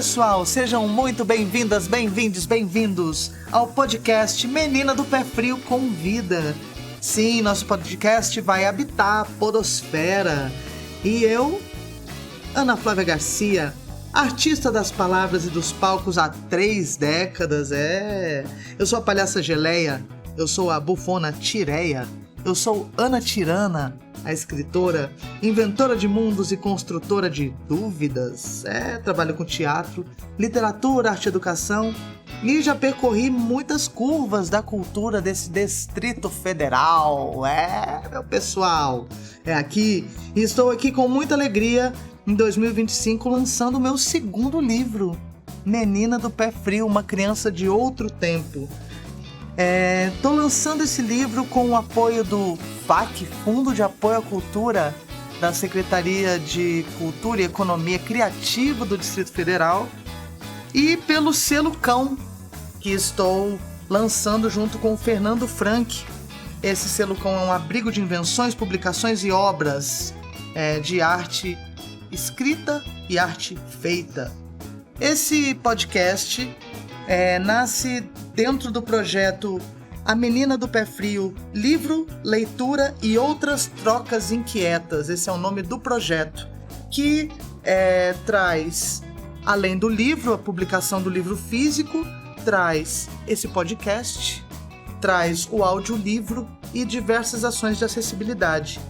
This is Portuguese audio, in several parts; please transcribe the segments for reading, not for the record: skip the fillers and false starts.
pessoal, sejam muito bem-vindas, bem-vindos ao podcast Menina do Pé Frio Convida. Sim, nosso podcast vai habitar a podosfera. E eu, Ana Flávia Garcia, artista das palavras e dos palcos há 3 décadas, eu sou a palhaça Geleia, eu sou a bufona Tireia, eu sou Ana Tirana, a escritora, inventora de mundos e construtora de dúvidas. Trabalho com teatro, literatura, arte e educação e já percorri muitas curvas da cultura desse Distrito Federal. Meu pessoal, aqui e estou aqui com muita alegria em 2025 lançando o meu 2º livro, Menina do Pé Frio, uma criança de outro tempo. Tô lançando esse livro com o apoio do FAC, Fundo de Apoio à Cultura, da Secretaria de Cultura e Economia Criativa do Distrito Federal, e pelo Selo Cão, que estou lançando junto com o Fernando Frank. Esse Selo Cão é um abrigo de invenções, publicações e obras de arte escrita e arte feita. Esse podcast nasce dentro do projeto A Menina do Pé Frio, livro, leitura e outras trocas inquietas. Esse é o nome do projeto, que traz, além do livro, a publicação do livro físico, traz esse podcast, traz o audiolivro e diversas ações de acessibilidade.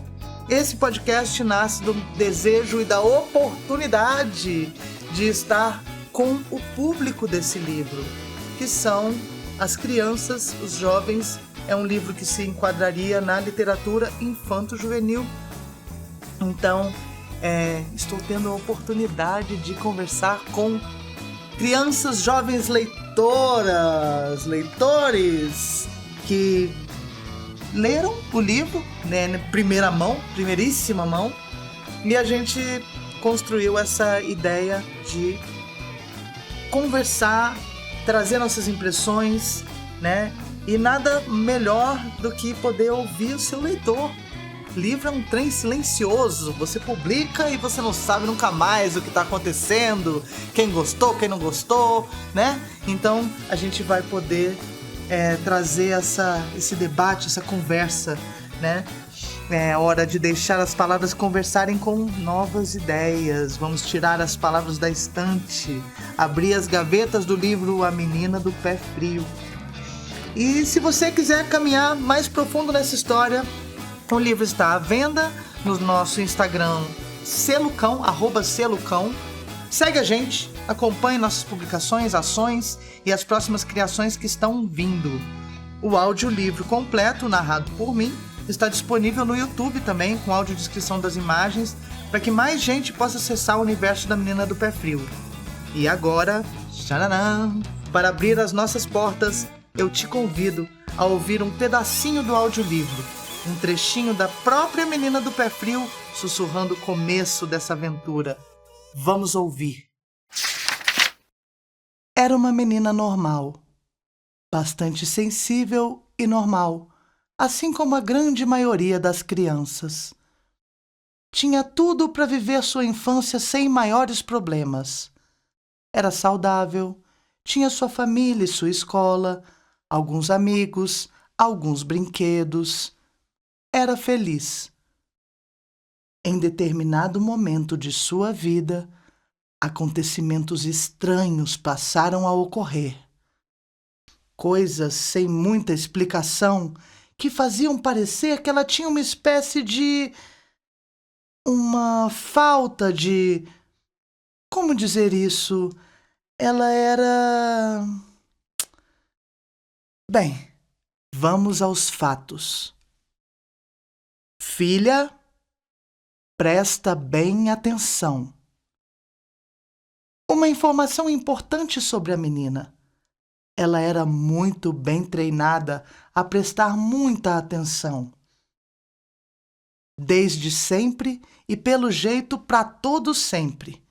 Esse podcast nasce do desejo e da oportunidade de estar com o público desse livro, que são as crianças, os jovens. É um livro que se enquadraria na literatura infanto-juvenil. Então, estou tendo a oportunidade de conversar com crianças, jovens leitoras, leitores que leram o livro, primeiríssima mão, e a gente construiu essa ideia de conversar, trazer nossas impressões, E nada melhor do que poder ouvir o seu leitor. Livro é um trem silencioso. Você publica e você não sabe nunca mais o que está acontecendo, quem gostou, quem não gostou, Então a gente vai poder trazer esse debate, essa conversa, É hora de deixar as palavras conversarem com novas ideias. Vamos tirar as palavras da estante, abrir as gavetas do livro A Menina do Pé Frio. E se você quiser caminhar mais profundo nessa história, o livro está à venda no nosso Instagram, selocão, @selocão. Segue a gente, acompanhe nossas publicações, ações e as próximas criações que estão vindo. O audiolivro completo, narrado por mim, está disponível no YouTube também, com audiodescrição das imagens, para que mais gente possa acessar o universo da Menina do Pé Frio. E agora, tcharam, para abrir as nossas portas, eu te convido a ouvir um pedacinho do audiolivro, um trechinho da própria Menina do Pé Frio, sussurrando o começo dessa aventura. Vamos ouvir. Era uma menina normal, bastante sensível e normal, assim como a grande maioria das crianças. Tinha tudo para viver sua infância sem maiores problemas. Era saudável, tinha sua família e sua escola, alguns amigos, alguns brinquedos. Era feliz. Em determinado momento de sua vida, acontecimentos estranhos passaram a ocorrer. Coisas sem muita explicação que faziam parecer que ela tinha uma espécie de... uma falta de... como dizer isso? Ela era... Bem, vamos aos fatos. Filha, presta bem atenção. Uma informação importante sobre a menina. Ela era muito bem treinada a prestar muita atenção. Desde sempre e pelo jeito para todo sempre.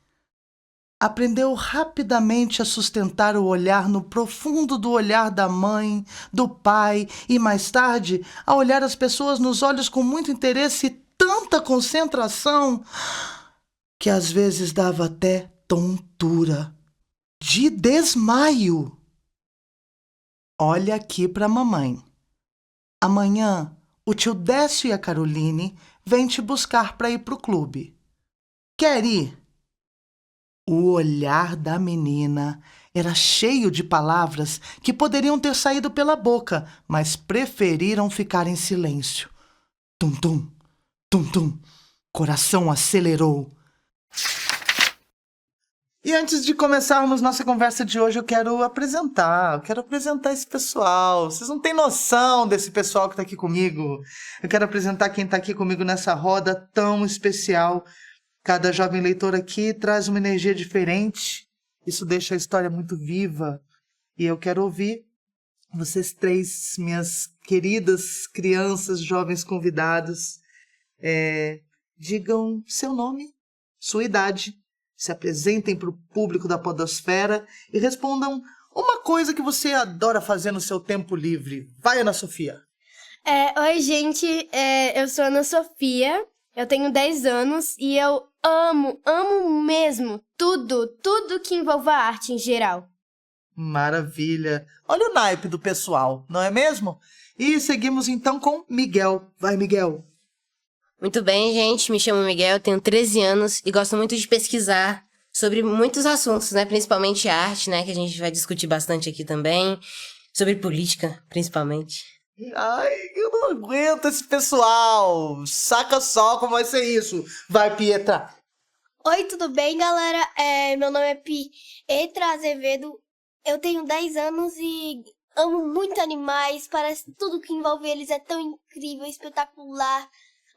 Aprendeu rapidamente a sustentar o olhar no profundo do olhar da mãe, do pai e, mais tarde, a olhar as pessoas nos olhos com muito interesse e tanta concentração que às vezes dava até tontura. de desmaio. Olha aqui pra mamãe. Amanhã, o tio Décio e a Caroline vêm te buscar para ir pro clube. Quer ir? O olhar da menina era cheio de palavras que poderiam ter saído pela boca, mas preferiram ficar em silêncio. Tum-tum, tum-tum. Coração acelerou. E antes de começarmos nossa conversa de hoje, eu quero apresentar esse pessoal. Vocês não têm noção desse pessoal que tá aqui comigo. Eu quero apresentar quem tá aqui comigo nessa roda tão especial. Cada jovem leitor aqui traz uma energia diferente. Isso deixa a história muito viva. E eu quero ouvir vocês três, minhas queridas crianças, jovens convidados. Digam seu nome, sua idade. Se apresentem para o público da podosfera e respondam uma coisa que você adora fazer no seu tempo livre. Vai, Ana Sofia. Oi, gente. Eu sou Ana Sofia, eu tenho 10 anos e eu amo mesmo tudo que envolva arte em geral. Maravilha. Olha o naipe do pessoal, não é mesmo? E seguimos então com Miguel. Vai, Miguel. Muito bem, gente. Me chamo Miguel, tenho 13 anos e gosto muito de pesquisar sobre muitos assuntos, né? Principalmente arte, né? Que a gente vai discutir bastante aqui também. Sobre política, principalmente. Ai, eu não aguento esse pessoal. Saca só como vai ser isso. Vai, Pietra. Oi, tudo bem, galera? Meu nome é Pietra Azevedo. Eu tenho 10 anos e amo muito animais. Parece que tudo que envolve eles é tão incrível, espetacular.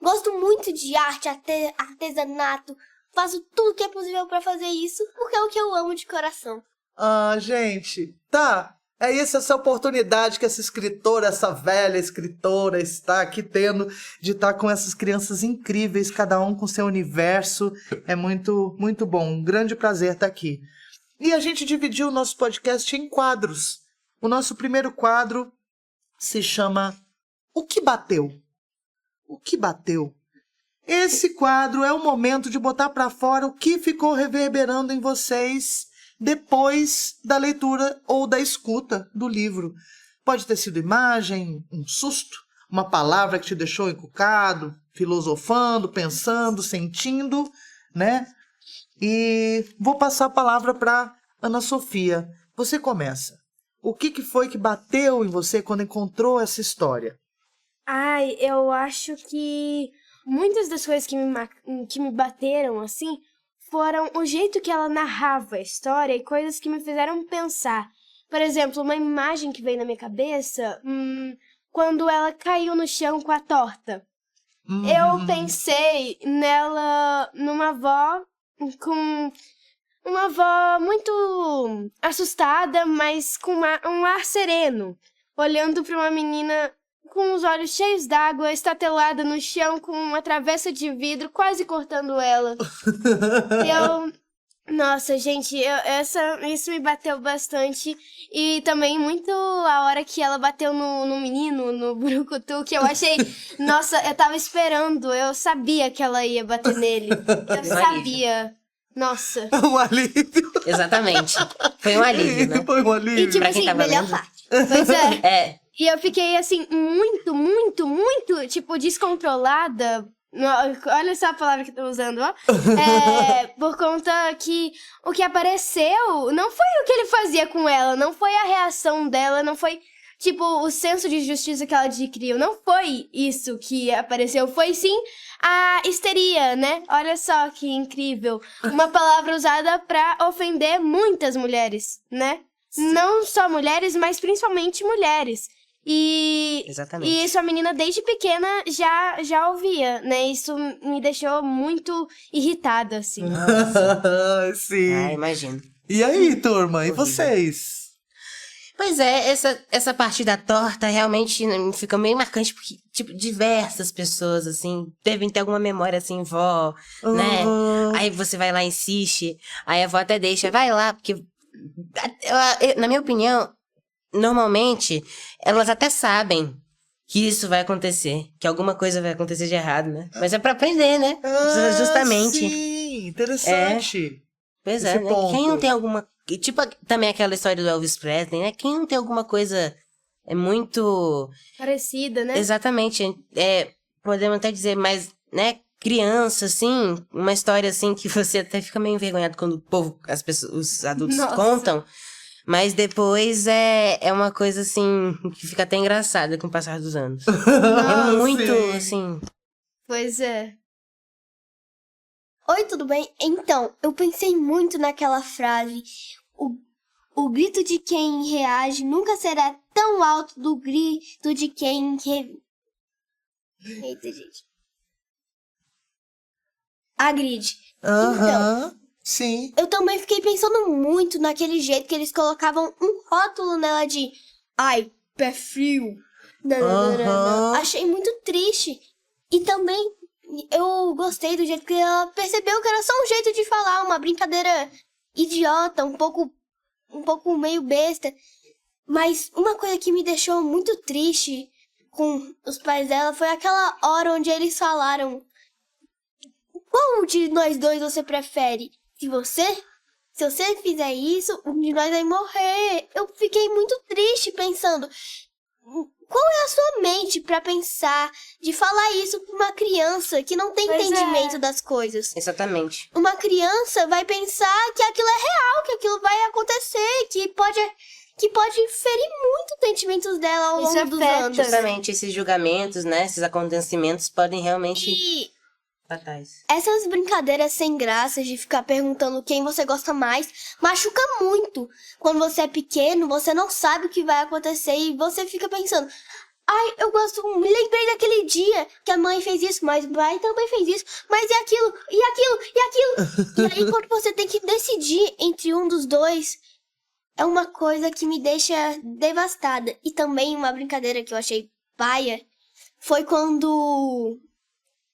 Gosto muito de arte, artesanato. Faço tudo que é possível pra fazer isso, porque é o que eu amo de coração. Ah, gente, tá. É isso, essa oportunidade que essa escritora, essa velha escritora está aqui tendo de estar com essas crianças incríveis, cada um com seu universo. É muito, muito bom. Um grande prazer estar aqui. E a gente dividiu o nosso podcast em quadros. O nosso primeiro quadro se chama O que bateu? O que bateu? Esse quadro é o momento de botar para fora o que ficou reverberando em vocês depois da leitura ou da escuta do livro. Pode ter sido imagem, um susto, uma palavra que te deixou encucado, filosofando, pensando, sentindo, né? E vou passar a palavra para Ana Sofia. Você começa. O que foi que bateu em você quando encontrou essa história? Ai, eu acho que muitas das coisas que me bateram, assim, foram o jeito que ela narrava a história e coisas que me fizeram pensar. Por exemplo, uma imagem que veio na minha cabeça, quando ela caiu no chão com a torta. Eu pensei nela, numa avó com... Uma avó muito assustada, mas com um ar sereno, olhando para uma menina com os olhos cheios d'água, estatelada no chão com uma travessa de vidro, quase cortando ela. Nossa, gente, isso me bateu bastante. E também muito a hora que ela bateu no menino, no brucutu, que eu achei... Nossa, eu tava esperando, eu sabia que ela ia bater nele. Eu sabia. Nossa. Um alívio. Exatamente. Foi um alívio, né? Foi um alívio. E tipo Pra quem assim, tava melhor lendo. parte. Pois é. É. E eu fiquei, assim, muito, tipo, descontrolada. Olha só a palavra que eu tô usando, ó. Por conta que o que apareceu não foi o que ele fazia com ela, não foi a reação dela, não foi, tipo, o senso de justiça que ela adquiriu. Não foi isso que apareceu, foi sim a histeria, né? Olha só que incrível. Uma palavra usada pra ofender muitas mulheres, né? Sim. Não só mulheres, mas principalmente mulheres. Exatamente. E isso a menina desde pequena já ouvia, né? Isso me deixou muito irritada, assim. Sim. Ah, imagino. E aí, turma? E vocês? Pois é, essa parte da torta realmente fica meio marcante, porque, tipo, diversas pessoas, assim, devem ter alguma memória, assim, vó, né? Aí você vai lá e insiste, aí a vó até deixa, vai lá, porque, na minha opinião, normalmente, elas até sabem que isso vai acontecer, que alguma coisa vai acontecer de errado, né? Mas é pra aprender, né? Justamente. Sim, interessante. Pois é, Esse né? ponto. Quem não tem alguma Tipo também aquela história do Elvis Presley, né? Quem não tem alguma coisa muito... Parecida, né? Exatamente. Podemos até dizer mais, né? Criança, assim, uma história assim que você até fica meio envergonhado quando o povo, as pessoas, os adultos Nossa. contam. Mas depois é uma coisa, assim, que fica até engraçada com o passar dos anos. É muito, sim. assim... Pois é. Oi, tudo bem? Então, eu pensei muito naquela frase. O grito de quem reage nunca será tão alto do grito de quem... Eita, gente. Agride. Aham, sim. Eu também fiquei pensando muito naquele jeito que eles colocavam um rótulo nela de ai, pé frio. Aham. Achei muito triste. E também eu gostei do jeito que ela percebeu que era só um jeito de falar, uma brincadeira idiota, um pouco meio besta. Mas uma coisa que me deixou muito triste com os pais dela foi aquela hora onde eles falaram: qual de nós dois você prefere? Se você fizer isso, um de nós vai morrer. Eu fiquei muito triste pensando, qual é a sua mente pra pensar de falar isso pra uma criança que não tem Pois entendimento das coisas? Exatamente. Uma criança vai pensar que aquilo é real, que aquilo vai acontecer, que pode ferir muito os sentimentos dela ao Isso longo dos afeta. anos. Justamente esses julgamentos, né? Esses acontecimentos podem realmente... E fatais. essas brincadeiras sem graça de ficar perguntando quem você gosta mais machuca muito. Quando você é pequeno, você não sabe o que vai acontecer e você fica pensando: ai, eu gosto, me lembrei daquele dia que a mãe fez isso, mas o pai também fez isso, mas e aquilo, e aquilo, e aquilo. E aí quando você tem que decidir entre um dos dois, é uma coisa que me deixa devastada. E também uma brincadeira que eu achei paia foi quando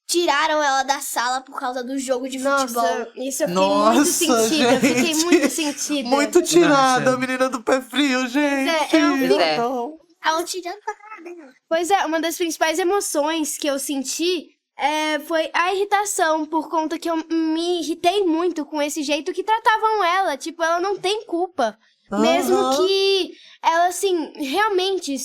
tiraram ela da sala por causa do jogo de futebol. Nossa, isso eu fiquei Nossa, muito sentida. Eu fiquei gente. muito sentida. Muito tirada, Nossa. a menina do pé frio, gente. eu É. Ela tirando pra cara dela. Pois é, uma das principais emoções que eu senti foi a irritação, por conta que eu me irritei muito com esse jeito que tratavam ela. Tipo, ela não tem culpa. Mesmo Aham. que ela, assim, realmente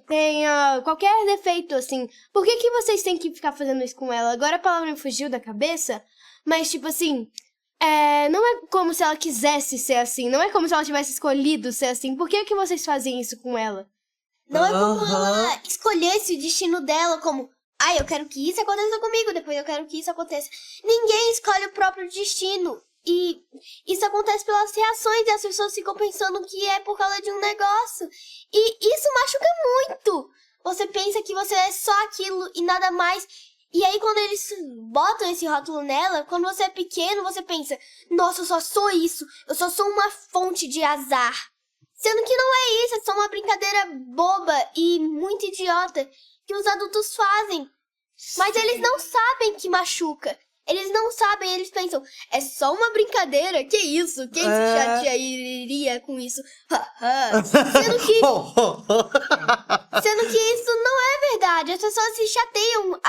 tenha qualquer defeito, assim. Por que vocês têm que ficar fazendo isso com ela? Agora a palavra me fugiu da cabeça, mas, tipo assim, não é como se ela quisesse ser assim. Não é como se ela tivesse escolhido ser assim. Por que vocês fazem isso com ela? Não é como Aham. ela escolhesse o destino dela, como, ai, eu quero que isso aconteça comigo, depois eu quero que isso aconteça. Ninguém escolhe o próprio destino. E isso acontece pelas reações e as pessoas ficam pensando que é por causa de um negócio. E isso machuca muito. Você pensa que você é só aquilo e nada mais. E aí quando eles botam esse rótulo nela, quando você é pequeno, você pensa: nossa, eu só sou isso. Eu só sou uma fonte de azar. Sendo que não é isso, é só uma brincadeira boba e muito idiota que os adultos fazem. Mas eles não sabem que machuca. Eles não sabem, eles pensam: é só uma brincadeira? Que isso? Quem se chatearia com isso? Sendo que isso não é verdade. As pessoas se chateiam,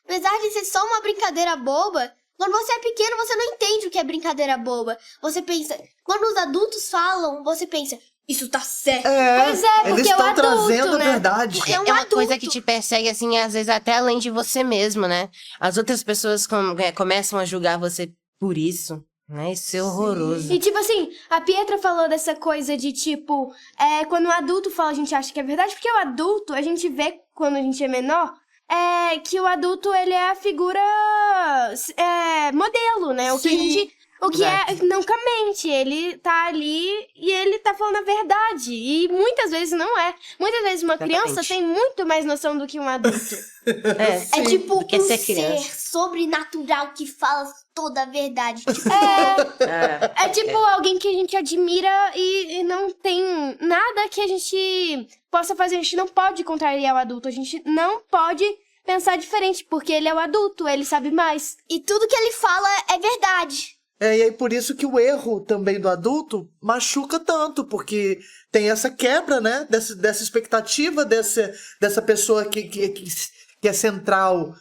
apesar de ser só uma brincadeira boba. Quando você é pequeno, você não entende o que é brincadeira boba. Você pensa, quando os adultos falam, você pensa: isso tá certo. Pois é, porque eles é o estão adulto, trazendo né? a verdade. Porque é um É uma adulto. coisa que te persegue, assim, às vezes até além de você mesmo, né? As outras pessoas começam a julgar você por isso, né? Isso é horroroso. E tipo assim, a Pietra falou dessa coisa de tipo, quando o adulto fala, a gente acha que é verdade, porque o adulto, a gente vê quando a gente é menor, que o adulto, ele é a figura modelo, né? O que nunca mente, ele tá ali e ele tá falando a verdade. E muitas vezes não é. Muitas vezes uma criança Exatamente. tem muito mais noção do que um adulto. É tipo do que um ser ser criança. sobrenatural que fala toda a verdade. Tipo, É tipo alguém que a gente admira e não tem nada que a gente possa fazer. A gente não pode contrariar o adulto. A gente não pode pensar diferente, porque ele é o adulto, ele sabe mais. e tudo que ele fala é verdade. E aí por isso que o erro também do adulto machuca tanto, porque tem essa quebra, né? Dessa expectativa dessa pessoa que é central,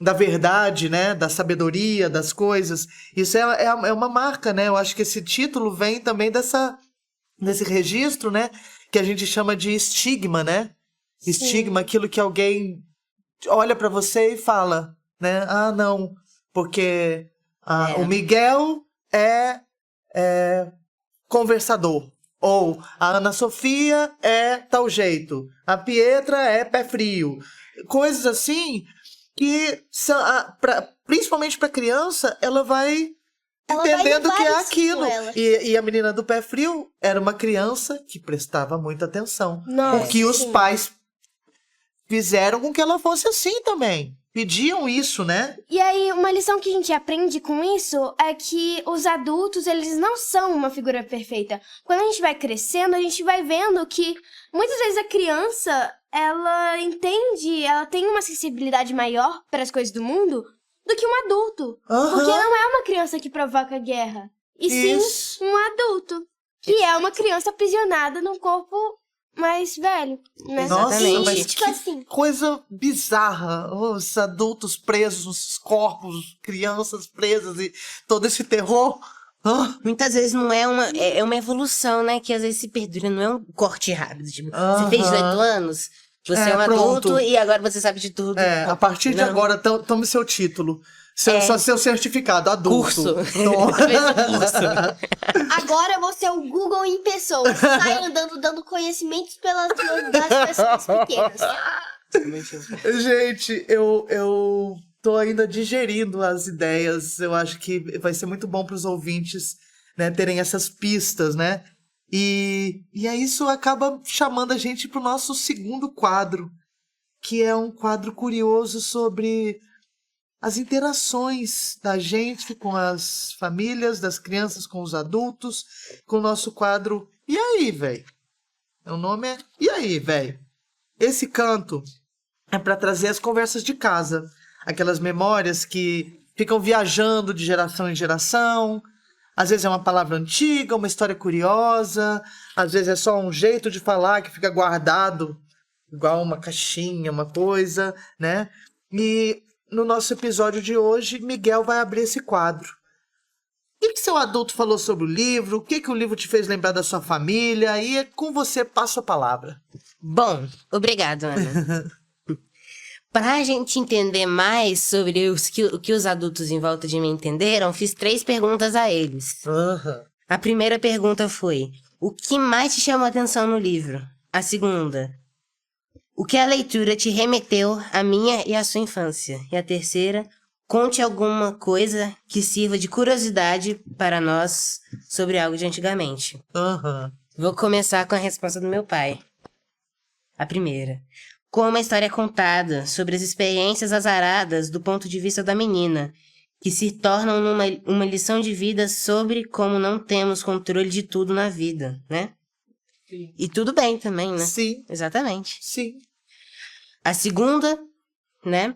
da verdade, né? Da sabedoria, das coisas. Isso é uma marca, né? Eu acho que esse título vem também desse registro, né? Que a gente chama de estigma, né? Estigma, aquilo que alguém olha pra você e fala, né? Ah, não, porque o Miguel é conversador. Ou a Ana Sofia é tal jeito. A Pietra é pé frio. Coisas assim que, principalmente pra criança, ela vai entendendo que é aquilo. E a menina do pé frio era uma criança que prestava muita atenção. Porque os pais fizeram com que ela fosse assim também. Pediam isso, né? E aí, uma lição que a gente aprende com isso é que os adultos, eles não são uma figura perfeita. Quando a gente vai crescendo, a gente vai vendo que muitas vezes a criança, ela entende, ela tem uma sensibilidade maior para as coisas do mundo do que um adulto. Porque não é uma criança que provoca guerra, e sim um adulto, que é uma criança aprisionada num corpo mais velho, né? Nossa, Exatamente. mas Tipo que assim. coisa bizarra. Os adultos presos nos corpos, crianças presas e todo esse terror. Muitas vezes não é uma evolução, né? Que às vezes se perdura, não é um corte rápido. Tipo, você fez 18 anos, você é um pronto. adulto e agora você sabe de tudo. A partir de Não. agora, tome seu título. Seu certificado, adulto. Curso. Toma. Fez um curso. Agora você é o Google em pessoa. Sai andando, dando conhecimentos das pessoas pequenas. Gente, eu tô ainda digerindo as ideias. Eu acho que vai ser muito bom para os ouvintes, né, terem essas pistas, né? E aí isso acaba chamando a gente para o nosso segundo quadro, que é um quadro curioso sobre as interações da gente com as famílias, das crianças com os adultos, com o nosso quadro E aí, velho? O nome é E aí, velho? Esse canto é para trazer as conversas de casa, aquelas memórias que ficam viajando de geração em geração. Às vezes é uma palavra antiga, uma história curiosa, às vezes é só um jeito de falar que fica guardado, igual uma caixinha, uma coisa, né? E no nosso episódio de hoje, Miguel vai abrir esse quadro. O que seu adulto falou sobre o livro? O que o livro te fez lembrar da sua família? E é com você, passo a palavra. Bom, obrigado, Ana. Para a gente entender mais sobre o que os adultos em volta de mim entenderam, fiz 3 perguntas a eles. A primeira pergunta foi: o que mais te chamou a atenção no livro? A segunda: o que a leitura te remeteu à minha e à sua infância? E a terceira: conte alguma coisa que sirva de curiosidade para nós sobre algo de antigamente. Vou começar com a resposta do meu pai. A primeira: como a história é contada sobre as experiências azaradas do ponto de vista da menina, que se tornam uma lição de vida sobre como não temos controle de tudo na vida, né? Sim. E tudo bem também, né? Sim. Exatamente. Sim. A segunda, né,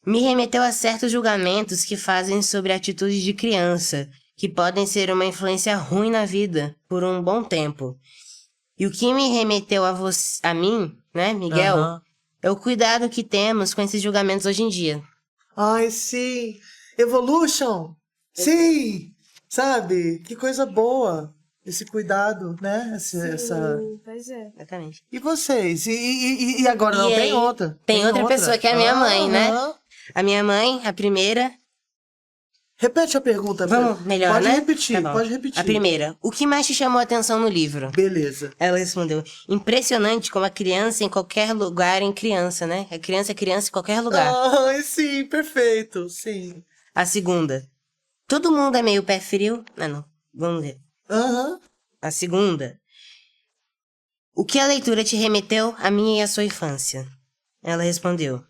me remeteu a certos julgamentos que fazem sobre atitudes de criança, que podem ser uma influência ruim na vida por um bom tempo. E o que me remeteu a mim, né, Miguel, é o cuidado que temos com esses julgamentos hoje em dia. Ai, sim. Evolution. Sim. Sabe? Que coisa boa. Esse cuidado, né? Pois é. Exatamente. E vocês? E agora não E tem aí, outra? Tem outra pessoa que é a minha mãe, né? A minha mãe, a primeira... Repete a pergunta. Vamos, melhor, pode né? Repetir, Tá bom. pode repetir. A primeira: o que mais te chamou a atenção no livro? Beleza. Ela respondeu: impressionante como a criança em qualquer lugar em criança, né? A criança é criança em qualquer lugar. Ai, sim, perfeito, sim. A segunda: todo mundo é meio pé frio? Não. Vamos ver. A segunda: o que a leitura te remeteu à minha e à sua infância? Ela respondeu: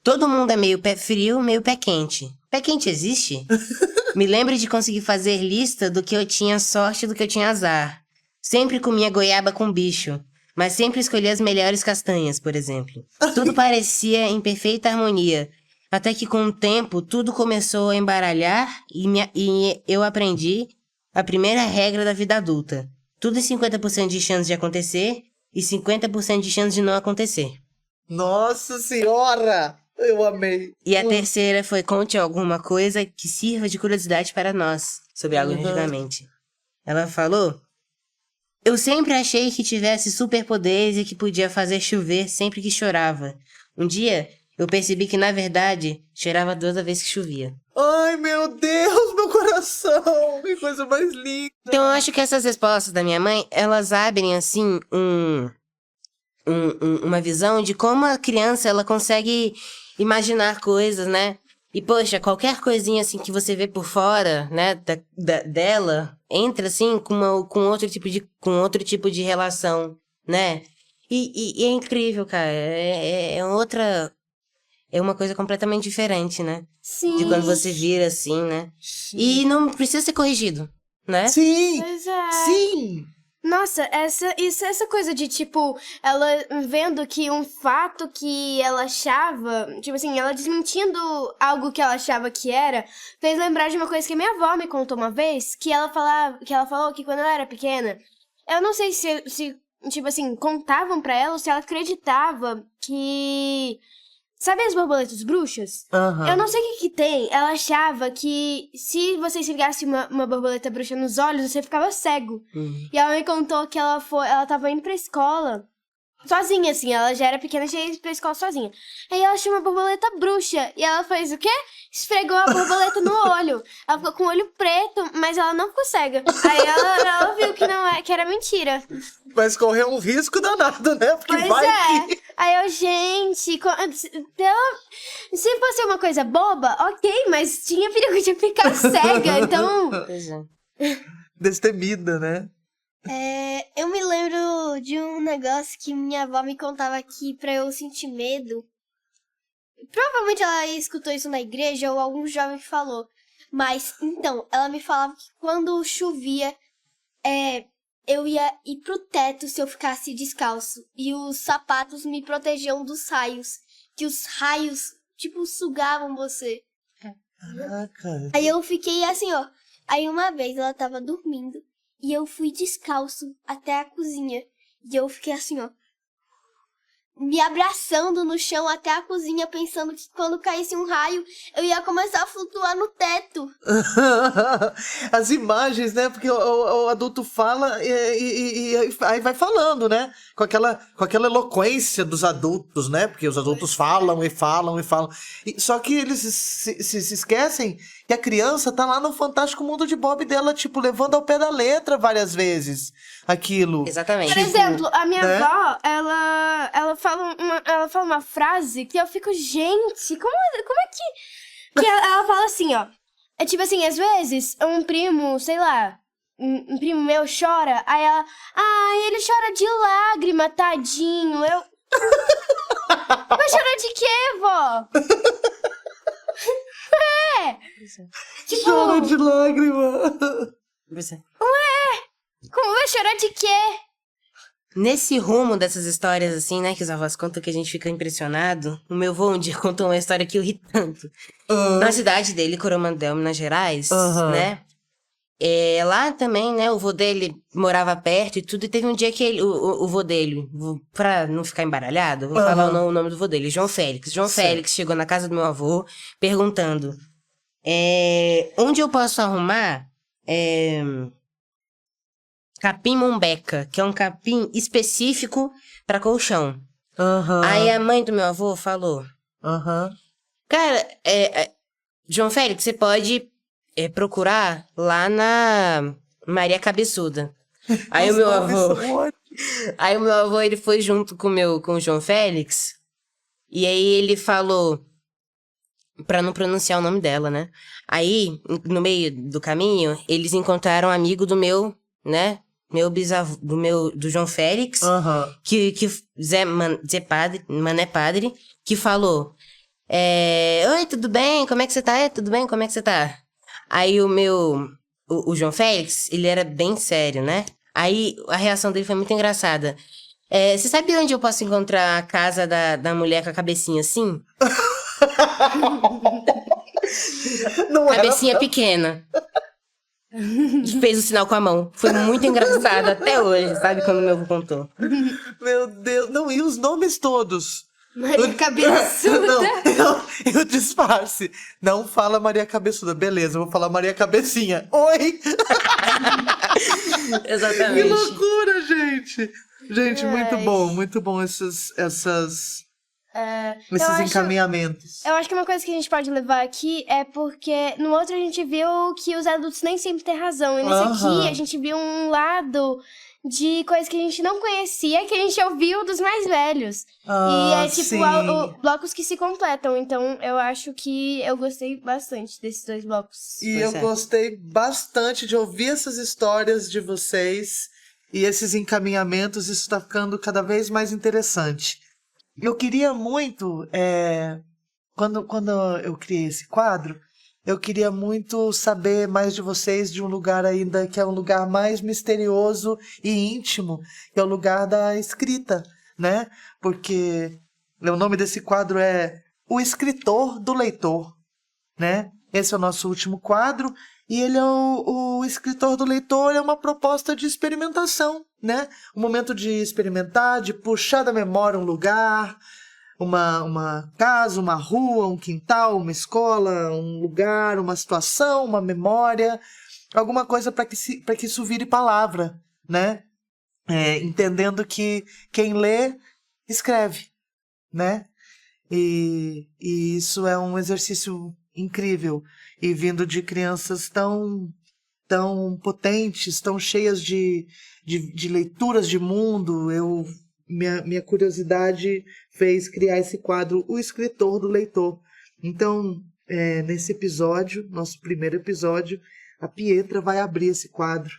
todo mundo é meio pé frio, meio pé quente. Pé quente existe? Me lembro de conseguir fazer lista do que eu tinha sorte e do que eu tinha azar. Sempre comia goiaba com bicho, mas sempre escolhia as melhores castanhas, por exemplo. Tudo parecia em perfeita harmonia, até que com o tempo tudo começou a embaralhar e eu aprendi a primeira regra da vida adulta. Tudo em 50% de chance de acontecer e 50% de chance de não acontecer. Nossa senhora! Eu amei. E a terceira foi: conte alguma coisa que sirva de curiosidade para nós sobre algo de antigamente. Ela falou: eu sempre achei que tivesse superpoderes e que podia fazer chover sempre que chorava. Um dia, eu percebi que, na verdade, chorava toda vez que chovia. Ai, meu Deus, meu coração! Que coisa mais linda! Então, eu acho que essas respostas da minha mãe, elas abrem, assim, uma visão de como a criança, ela consegue imaginar coisas, né? E, poxa, qualquer coisinha, assim, que você vê por fora, né, dela, entra, assim, com outro tipo de relação, né? E é incrível, cara. É uma coisa completamente diferente, né? Sim. De quando você vira, assim, né? E não precisa ser corrigido, né? Sim! Pois é. Sim! Nossa, essa coisa de, tipo, ela vendo que um fato que ela achava, tipo assim, ela desmentindo algo que ela achava que era, fez lembrar de uma coisa que minha avó me contou uma vez, que ela falou que quando ela era pequena, eu não sei se tipo assim, contavam pra ela ou se ela acreditava que... Sabe as borboletas bruxas? Eu não sei o que tem. Ela achava que se você esfregasse uma borboleta bruxa nos olhos, você ficava cego. E ela me contou que ela tava indo pra escola sozinha, assim. Ela já era pequena, já ia pra escola sozinha. Aí ela achou uma borboleta bruxa. E ela fez o quê? Esfregou a borboleta no olho. Ela ficou com o olho preto, mas ela não ficou cega. Aí ela viu que era mentira. Mas correu um risco danado, né? Porque Pois vai é. que... Aí eu, gente, se fosse uma coisa boba, ok, mas tinha perigo de ficar cega, então... Pois é. Destemida, né? Eu me lembro de um negócio que minha avó me contava aqui pra eu sentir medo. Provavelmente ela escutou isso na igreja ou algum jovem falou. Mas, então, ela me falava que quando chovia, eu ia ir pro teto se eu ficasse descalço. E os sapatos me protegiam dos raios. Que os raios, tipo, sugavam você. Caraca. Aí eu fiquei assim, ó. Aí uma vez ela tava dormindo e eu fui descalço até a cozinha. E eu fiquei assim, ó. Me abraçando no chão até a cozinha, pensando que quando caísse um raio, eu ia começar a flutuar no teto. As imagens, né? Porque o adulto fala e aí vai falando, né? Com aquela eloquência dos adultos, né? Porque os adultos falam e falam e falam. Só que eles se esquecem que a criança tá lá no fantástico mundo de Bob dela, tipo, levando ao pé da letra várias vezes aquilo. Exatamente. Por exemplo, a minha né? avó, ela fala uma frase que eu fico, gente, como é que ela fala assim, ó. É tipo assim, às vezes, um primo, sei lá, um primo meu chora, aí ela, ele chora de lágrima, tadinho, eu... Vai chorar de quê, vó? Tipo, Chora de lágrima. Pois é. como vai chorar de quê? Nesse rumo dessas histórias, assim, né, que os avós contam que a gente fica impressionado, o meu avô um dia contou uma história que eu ri tanto. Na cidade dele, Coromandel, Minas Gerais, né, lá também, né, o vô dele morava perto e tudo, e teve um dia que o vô dele, pra não ficar embaralhado, vou falar o nome do vô dele, João Félix. João Félix chegou na casa do meu avô perguntando, onde eu posso arrumar capim mombeca, que é um capim específico pra colchão. Aí a mãe do meu avô falou, cara, João Félix, você pode procurar lá na Maria Cabeçuda. Aí o meu avô, ele foi junto com o João Félix, e aí ele falou, pra não pronunciar o nome dela, né? Aí, no meio do caminho, eles encontraram um amigo do meu, né? Meu bisavô, do João Félix, que Mané Padre, que falou, oi, tudo bem? Como é que você tá? Tudo bem? Como é que você tá? Aí o João Félix, ele era bem sério, né? Aí a reação dele foi muito engraçada. Você sabe onde eu posso encontrar a casa da mulher com a cabecinha assim? Não Cabecinha pequena. E fez o sinal com a mão. Foi muito engraçado até hoje, sabe? Quando meu avô contou. Meu Deus. Não, e os nomes todos? Maria Cabeçuda. Não, eu disfarce. Não fala Maria Cabeçuda. Beleza, eu vou falar Maria Cabecinha. Oi! Que Exatamente. loucura, gente! Gente, muito bom esses eu acho- encaminhamentos. Eu acho que uma coisa que a gente pode levar aqui é porque no outro a gente viu que os adultos nem sempre têm razão. E nesse Aham. aqui a gente viu um lado de coisas que a gente não conhecia, que a gente ouviu dos mais velhos. E é tipo Sim. blocos que se completam. Então eu acho que eu gostei bastante desses 2 blocos. E Pois eu é. gostei bastante de ouvir essas histórias de vocês e esses encaminhamentos. Isso está ficando cada vez mais interessante. Eu queria muito, quando eu criei esse quadro, eu queria muito saber mais de vocês de um lugar ainda que é um lugar mais misterioso e íntimo, que é o lugar da escrita, né? Porque o nome desse quadro é O Escritor do Leitor, né? Esse é o nosso último quadro e ele é o escritor do leitor, é uma proposta de experimentação, né? Um momento de experimentar, de puxar da memória um lugar, uma casa, uma rua, um quintal, uma escola, um lugar, uma situação, uma memória, alguma coisa para que isso vire palavra, né? Entendendo que quem lê, escreve, né? E isso é um exercício incrível. E vindo de crianças tão potentes, tão cheias de leituras de mundo, minha curiosidade fez criar esse quadro, O Escritor do Leitor. Então, nesse episódio, nosso primeiro episódio, a Pietra vai abrir esse quadro,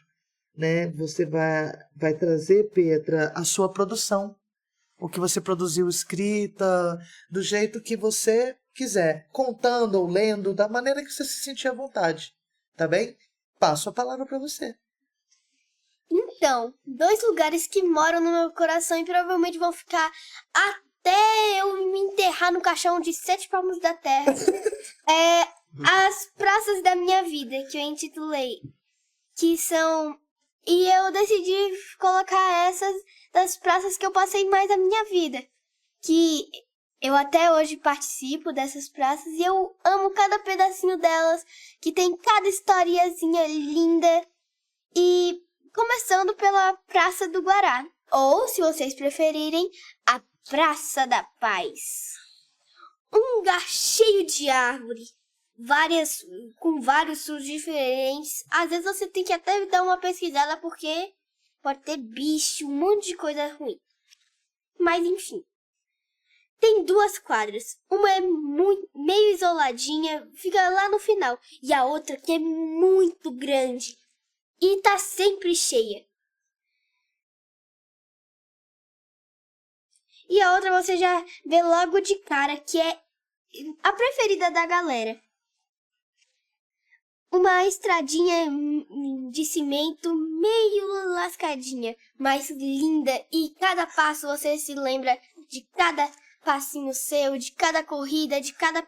né? Você vai trazer, Pietra, a sua produção. O que você produziu escrita, do jeito que você quiser, contando ou lendo, da maneira que você se sentir à vontade, tá bem? Passo a palavra para você. Então, 2 lugares que moram no meu coração e provavelmente vão ficar até eu me enterrar no caixão de 7 palmos da terra. As praças da minha vida, que eu intitulei, que são... E eu decidi colocar essas das praças que eu passei mais a minha vida. Que eu até hoje participo dessas praças e eu amo cada pedacinho delas, que tem cada historiazinha linda. E começando pela Praça do Guará, ou, se vocês preferirem, a Praça da Paz. Um lugar cheio de árvore, com vários sons diferentes. Às vezes você tem que até dar uma pesquisada porque pode ter bicho, um monte de coisa ruim. Mas enfim. Tem 2 quadras. Uma é meio isoladinha, fica lá no final. E a outra que é muito grande e tá sempre cheia. E a outra você já vê logo de cara, que é a preferida da galera. Uma estradinha de cimento meio lascadinha, mas linda. E cada passo você se lembra de cada passinho seu, de cada corrida, de cada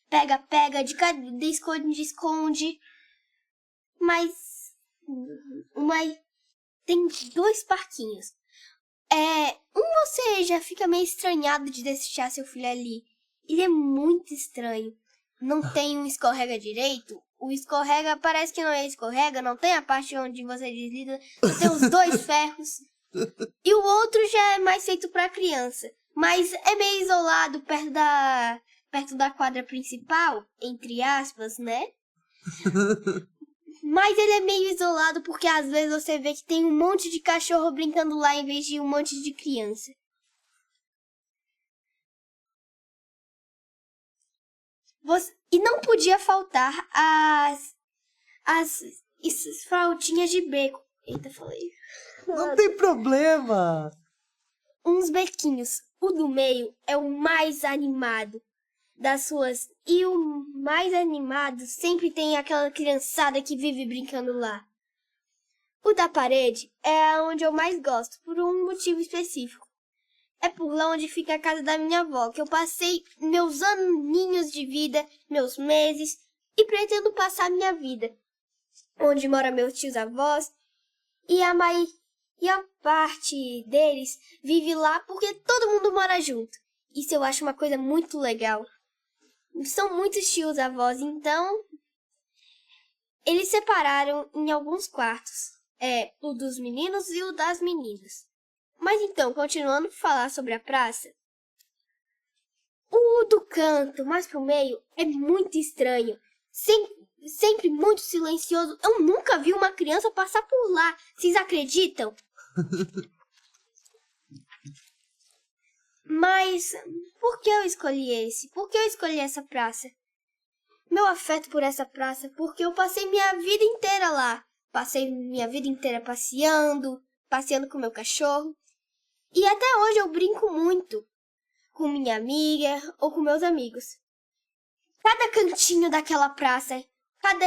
pega-pega, de cada esconde-esconde. Mas tem 2 parquinhos. Você já fica meio estranhado de deixar seu filho ali. Ele é muito estranho. Não tem um escorrega direito. O escorrega parece que não é escorrega. Não tem a parte onde você desliza. Só tem os 2 ferros. E o outro já é mais feito para criança. Mas é meio isolado perto da quadra principal. Entre aspas, né? Mas ele é meio isolado porque às vezes você vê que tem um monte de cachorro brincando lá em vez de um monte de criança. E não podia faltar as flautinhas de beco. Eita, falei. Não tem problema. Uns bequinhos. O do meio é o mais animado das ruas. E o mais animado sempre tem aquela criançada que vive brincando lá. O da parede é onde eu mais gosto, por um motivo específico. É por lá onde fica a casa da minha avó, que eu passei meus aninhos de vida, meus meses, e pretendo passar minha vida. Onde moram meus tios-avós, e a parte deles vive lá porque todo mundo mora junto. Isso eu acho uma coisa muito legal. São muitos tios avós, então eles separaram em alguns quartos. O dos meninos e o das meninas. Mas então, continuando a falar sobre a praça, o do canto, mais pro meio, é muito estranho. Sempre muito silencioso. Eu nunca vi uma criança passar por lá. Vocês acreditam? Mas por que eu escolhi esse? Por que eu escolhi essa praça? Meu afeto por essa praça, porque eu passei minha vida inteira lá. Passei minha vida inteira passeando com meu cachorro. E até hoje eu brinco muito com minha amiga ou com meus amigos. Cada cantinho daquela praça, cada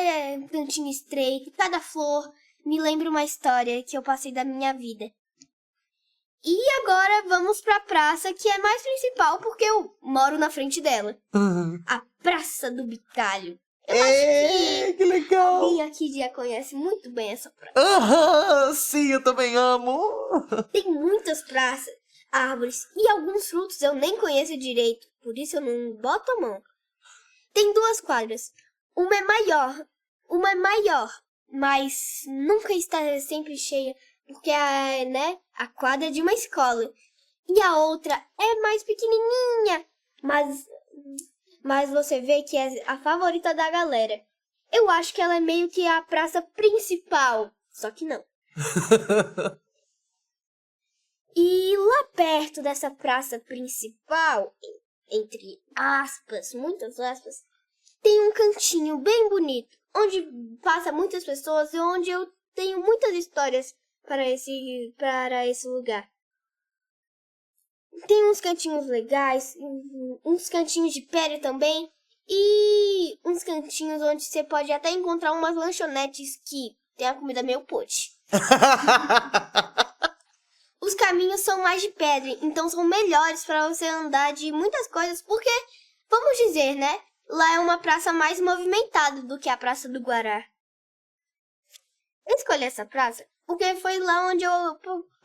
cantinho estreito, cada flor, me lembra uma história que eu passei da minha vida. E agora vamos pra praça que é mais principal porque eu moro na frente dela. A Praça do Bicalho. Eu acho que legal! alguém aqui já conhece muito bem essa praça. Sim, eu também amo! Tem muitas praças, árvores e alguns frutos eu nem conheço direito, por isso eu não boto a mão. Tem 2 quadras. Uma é maior, mas nunca está sempre cheia, porque a quadra é de uma escola. E a outra é mais pequenininha, mas você vê que é a favorita da galera. Eu acho que ela é meio que a praça principal, só que não. E lá perto dessa praça principal, entre aspas, muitas aspas, tem um cantinho bem bonito, onde passa muitas pessoas e onde eu tenho muitas histórias para esse lugar. Tem uns cantinhos legais, uns cantinhos de pedra também, e uns cantinhos onde você pode até encontrar umas lanchonetes que tem a comida meio podre. Os caminhos são mais de pedra, então são melhores para você andar de muitas coisas, porque, vamos dizer, né? Lá é uma praça mais movimentada do que a Praça do Guará. Eu escolhi essa praça porque foi lá onde eu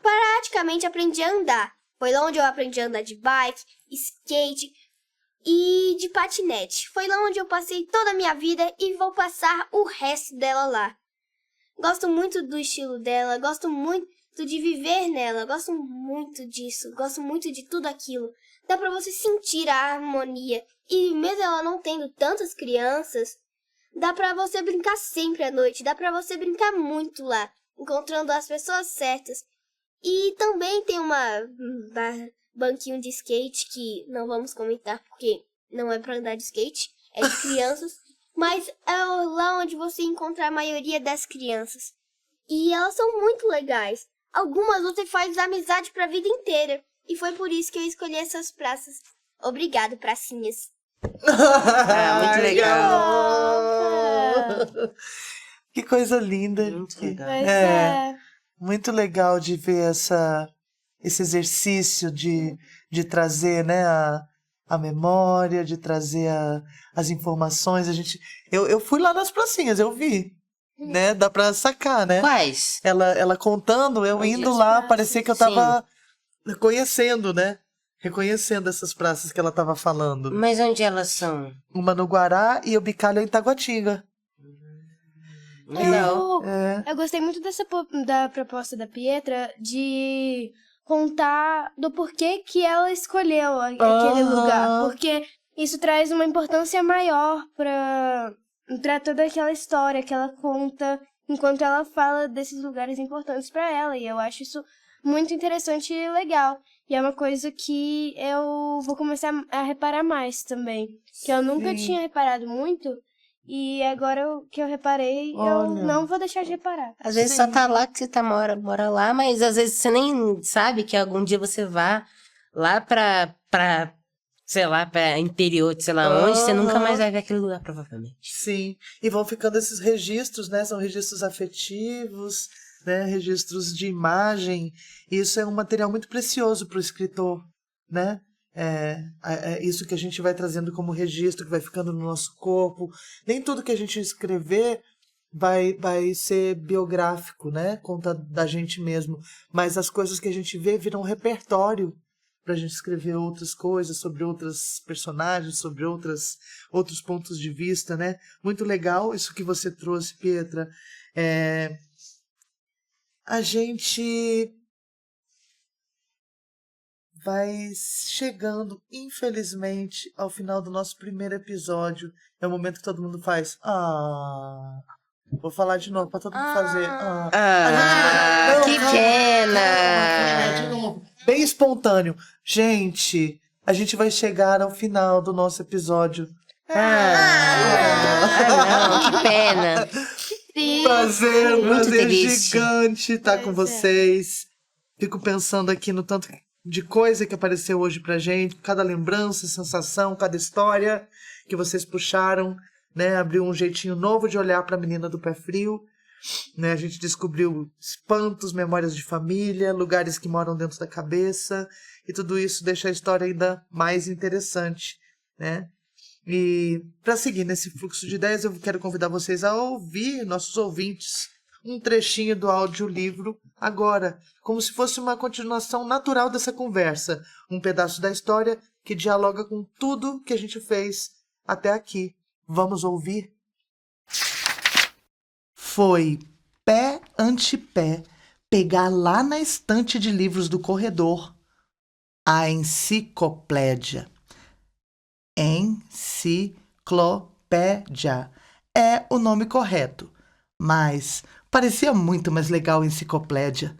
praticamente aprendi a andar. Foi lá onde eu aprendi a andar de bike, skate e de patinete. Foi lá onde eu passei toda a minha vida e vou passar o resto dela lá. Gosto muito do estilo dela, gosto muito de viver nela, gosto muito disso, gosto muito de tudo aquilo. Dá pra você sentir a harmonia. E mesmo ela não tendo tantas crianças, dá pra você brincar sempre à noite, dá pra você brincar muito lá, encontrando as pessoas certas. E também tem uma banquinho de skate que não vamos comentar porque não é pra andar de skate, é de crianças. Mas é lá onde você encontra a maioria das crianças. E elas são muito legais. Algumas você faz amizade pra vida inteira. E foi por isso que eu escolhi essas praças. Obrigado, pracinhas. Muito legal. Que coisa linda. Muito legal. Pois é. Muito legal de ver esse exercício de trazer, né, a memória, de trazer as informações. Eu fui lá nas pracinhas, eu vi, né? Dá pra sacar, né? Quais? Ela contando, eu Onde indo as lá, praças? parecia que eu tava conhecendo, né? Reconhecendo essas praças que ela tava falando. Mas onde elas são? Uma no Guará e o Bicalho em Taguatinga. Legal. Eu gostei muito da proposta da Pietra de contar do porquê que ela escolheu aquele lugar. Porque isso traz uma importância maior pra toda aquela história que ela conta enquanto ela fala desses lugares importantes pra ela. E eu acho isso muito interessante e legal. E é uma coisa que eu vou começar a reparar mais também. Que eu nunca tinha reparado muito. E agora que eu reparei, Olha. eu não vou deixar de reparar. Às vezes só tá lá que você mora lá, mas às vezes você nem sabe que algum dia você vá lá pra sei lá, pra interior de sei lá onde, você nunca mais vai ver aquele lugar, provavelmente. Sim, e vão ficando esses registros, né? São registros afetivos, né? Registros de imagem. E isso é um material muito precioso para o escritor, né? É isso que a gente vai trazendo como registro, que vai ficando no nosso corpo. Nem tudo que a gente escrever vai ser biográfico, né? Conta da gente mesmo. Mas as coisas que a gente vê viram um repertório, pra gente escrever outras coisas, sobre outras personagens, sobre outros pontos de vista, né? Muito legal isso que você trouxe, Pietra. A gente vai chegando, infelizmente, ao final do nosso primeiro episódio. É o momento que todo mundo faz. Vou falar de novo pra todo mundo fazer. Que pena! De novo. Bem espontâneo. Gente, a gente vai chegar ao final do nosso episódio. Não, que pena. Um prazer triste. gigante estar com vocês. Fico pensando aqui no tanto de coisa que apareceu hoje pra gente, cada lembrança, sensação, cada história que vocês puxaram, né? Abriu um jeitinho novo de olhar pra menina do pé frio, né? A gente descobriu espantos, memórias de família, lugares que moram dentro da cabeça, e tudo isso deixa a história ainda mais interessante, né? E para seguir nesse fluxo de ideias, eu quero convidar vocês a ouvir, nossos ouvintes, um trechinho do audiolivro agora, como se fosse uma continuação natural dessa conversa, um pedaço da história que dialoga com tudo que a gente fez até aqui. Vamos ouvir? Foi pé ante pé pegar lá na estante de livros do corredor a enciclopédia. Enciclopédia é o nome correto, mas parecia muito mais legal enciclopédia.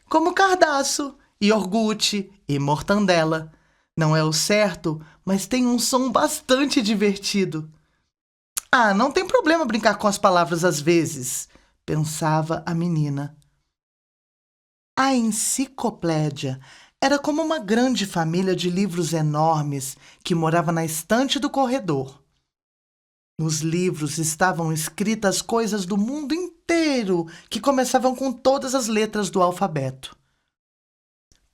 Como cardaço, iogurte e mortandela. Não é o certo, mas tem um som bastante divertido. Não tem problema brincar com as palavras às vezes, pensava a menina. A enciclopédia era como uma grande família de livros enormes que morava na estante do corredor. Nos livros estavam escritas coisas do mundo inteiro que começavam com todas as letras do alfabeto.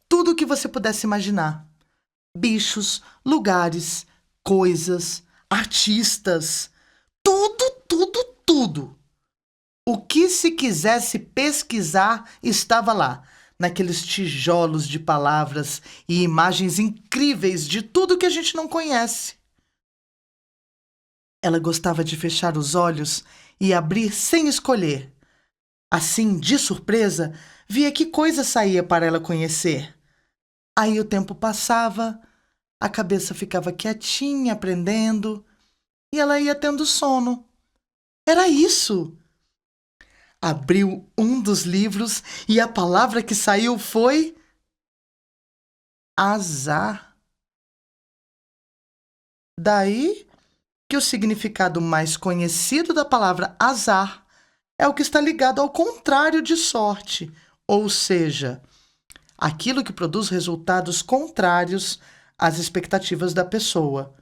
Tudo o que você pudesse imaginar. Bichos, lugares, coisas, artistas. Tudo. O que se quisesse pesquisar estava lá, naqueles tijolos de palavras e imagens incríveis de tudo que a gente não conhece. Ela gostava de fechar os olhos e abrir sem escolher. Assim, de surpresa, via que coisa saía para ela conhecer. Aí o tempo passava, a cabeça ficava quietinha, aprendendo, e ela ia tendo sono. Era isso! Abriu um dos livros e a palavra que saiu foi azar. Daí que o significado mais conhecido da palavra azar é o que está ligado ao contrário de sorte, ou seja, aquilo que produz resultados contrários às expectativas da pessoa.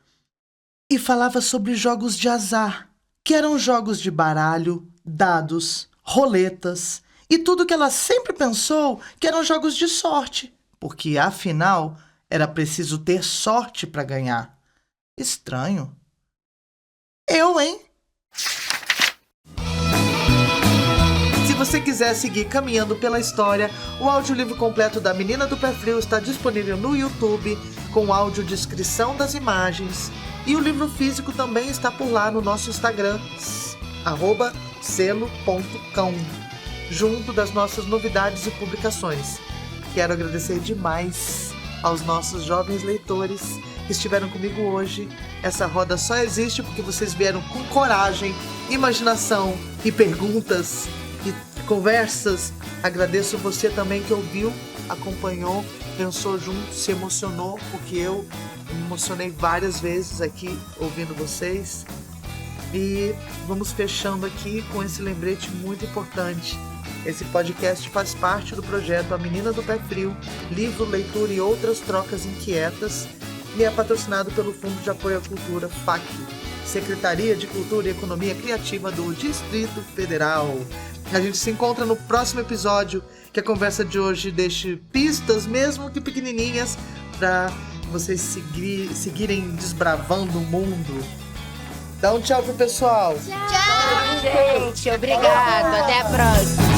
E falava sobre jogos de azar, que eram jogos de baralho, dados, roletas e tudo que ela sempre pensou que eram jogos de sorte, porque afinal era preciso ter sorte para ganhar. Estranho. Hein? Se você quiser seguir caminhando pela história, o audiolivro completo da Menina do Pé Frio está disponível no YouTube, com audiodescrição das imagens, e o livro físico também está por lá no nosso Instagram, @selo.cão, junto das nossas novidades e publicações. Quero agradecer demais aos nossos jovens leitores que estiveram comigo hoje. Essa roda só existe porque vocês vieram com coragem, imaginação e perguntas e conversas. Agradeço você também que ouviu, acompanhou, pensou junto, se emocionou, porque eu me emocionei várias vezes aqui ouvindo vocês. E vamos fechando aqui com esse lembrete muito importante. Esse podcast faz parte do projeto A Menina do Pé Frio, livro, leitura e outras trocas inquietas, e é patrocinado pelo Fundo de Apoio à Cultura, FAC, Secretaria de Cultura e Economia Criativa do Distrito Federal. A gente se encontra no próximo episódio, que a conversa de hoje deixe pistas, mesmo que pequenininhas, para vocês seguirem desbravando o mundo. Dá um tchau pro pessoal. Tchau, gente. Obrigado. Até a próxima.